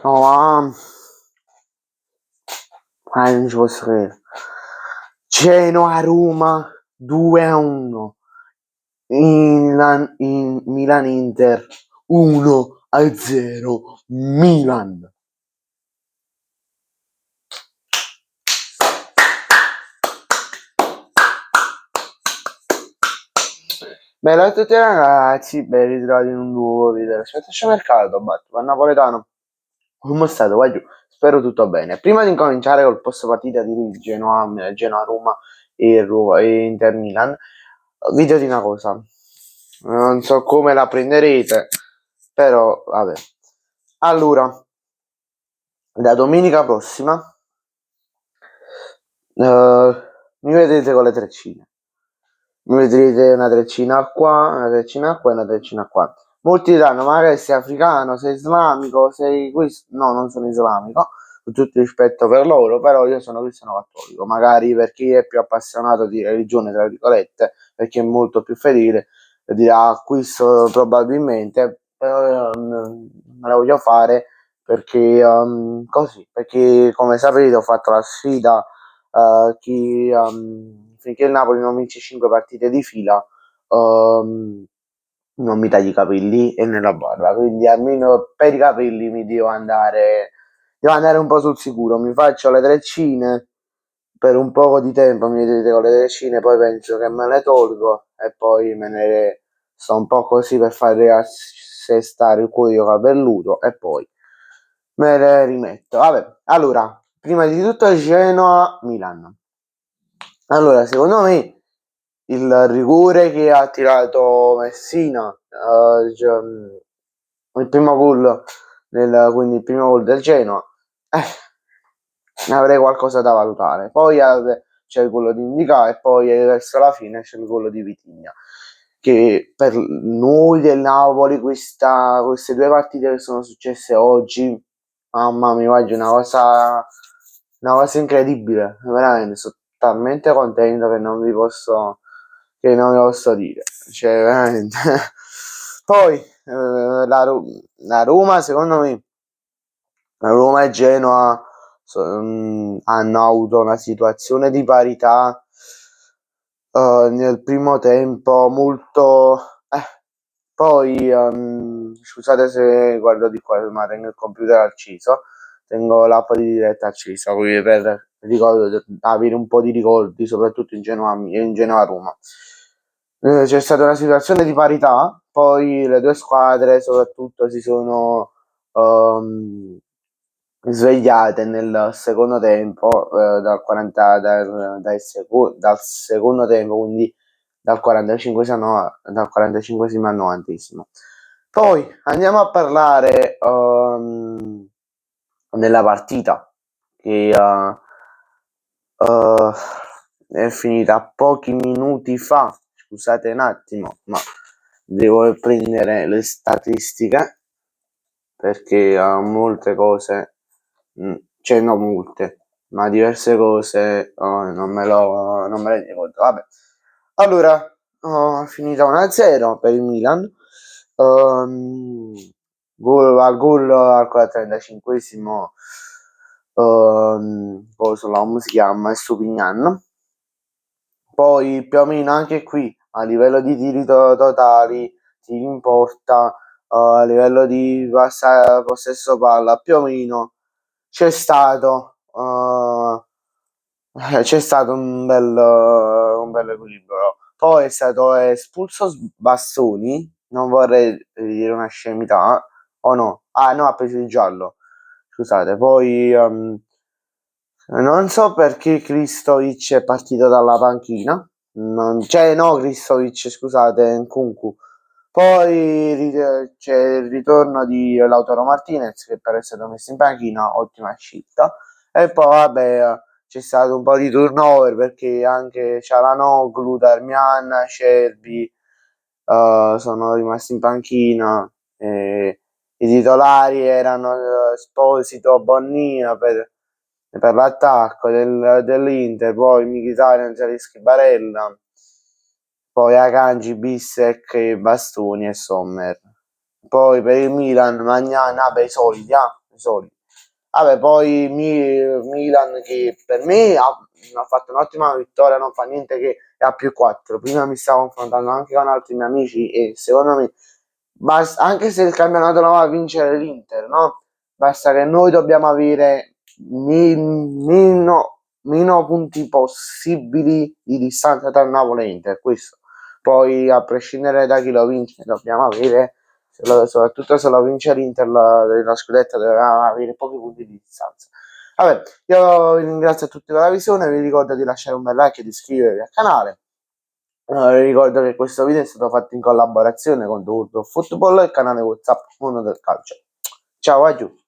No, ma non ci posso credere. Genoa-Roma 2-1. In Milan-Inter 1-0. Milan. Bella a tutti ragazzi, ben ritrovati in un nuovo video del Mercato, Batman Napoletano. Come è stato? Vai giù. Spero tutto bene. Prima di incominciare col post partita di Genoa-Roma e Inter Milan, vi dico una cosa. Non so come la prenderete, però vabbè. Allora, da domenica prossima mi vedrete con le treccine. Mi vedrete una treccina qua, una treccina qua e una treccina qua. Molti diranno, magari sei africano, sei islamico, sei questo. No, non sono islamico, con tutto il rispetto per loro, però io sono cristiano cattolico. Magari per chi è più appassionato di religione, tra virgolette, perché è molto più fedele, dirà questo probabilmente, però me la voglio fare perché così, perché come sapete ho fatto la sfida finché il Napoli non vince 5 partite di fila, non mi taglio i capelli e nella barba, quindi almeno per i capelli mi devo andare un po' sul sicuro, mi faccio le treccine per un poco di tempo, mi vedete con le treccine, poi penso che me le tolgo e poi me ne sto un po' così per far riassestare il cuoio capelluto e poi me le rimetto. Vabbè, allora, prima di tutto Genoa-Milan. Allora, secondo me il rigore che ha tirato Messina, il primo gol quindi il primo gol del Genoa, avrei qualcosa da valutare. Poi c'è il gol di Indica e poi verso la fine c'è il gol di Vitigna. Che per noi del Napoli queste due partite che sono successe oggi, mamma mia, oggi è una cosa incredibile, veramente, sono talmente contento che non vi posso dire, cioè veramente. Poi la Roma, secondo me, la Roma e Genoa hanno avuto una situazione di parità nel primo tempo molto poi scusate se guardo di qua, ma tengo il computer acceso, tengo l'app di diretta accesa quindi per avere un po' di ricordi soprattutto in Genoa Roma. C'è stata una situazione di parità, poi le due squadre soprattutto si sono svegliate nel secondo tempo, dal secondo tempo, quindi dal 45esimo al 90esimo. Poi andiamo a parlare della partita che è finita pochi minuti fa. Scusate un attimo, ma devo prendere le statistiche perché molte cose, cioè no molte, ma diverse cose non me ne rendo conto. Vabbè. Allora, finita 1-0 per il Milan. Al gol al 35esimo come si chiama? Stupignan. Poi più o meno anche qui a livello di tiri totali, tiri in porta, a livello di possesso palla, più o meno c'è stato un bel equilibrio. Poi è stato espulso Bastoni, non vorrei dire una scemità, o no? Ah no, ha preso il giallo, scusate. Poi non so perché Kristovic è partito dalla panchina, Kristovic, scusate, Nkunku. Poi c'è il ritorno di Lautaro Martinez che per essere messo in panchina, ottima scelta. E poi vabbè c'è stato un po' di turnover perché anche Cialanoglu, Darmian, Cerbi sono rimasti in panchina. I titolari erano Esposito, Bonnia per l'attacco dell'Inter, poi Mkhitaryan, Zaleschi, Barella. poi Akanji, Bissek, Bastoni e Sommer. Poi per il Milan, Magnana, i soliti, i soliti. Vabbè, poi Milan che per me ha fatto un'ottima vittoria, non fa niente che è a più 4. Prima mi stavo confrontando anche con altri miei amici e secondo me, anche se il campionato lo va a vincere l'Inter, no? Basta che noi dobbiamo avere meno punti possibili di distanza tra Napoli e Inter. Questo. Poi, a prescindere da chi lo vince, dobbiamo avere, soprattutto se lo vince l'Inter, la scudetta, dobbiamo avere pochi punti di distanza. Vabbè, io vi ringrazio a tutti per la visione, vi ricordo di lasciare un bel like e di iscrivervi al canale. Vi ricordo che questo video è stato fatto in collaborazione con The World of Football e il canale WhatsApp Mondo del Calcio. Ciao a tutti!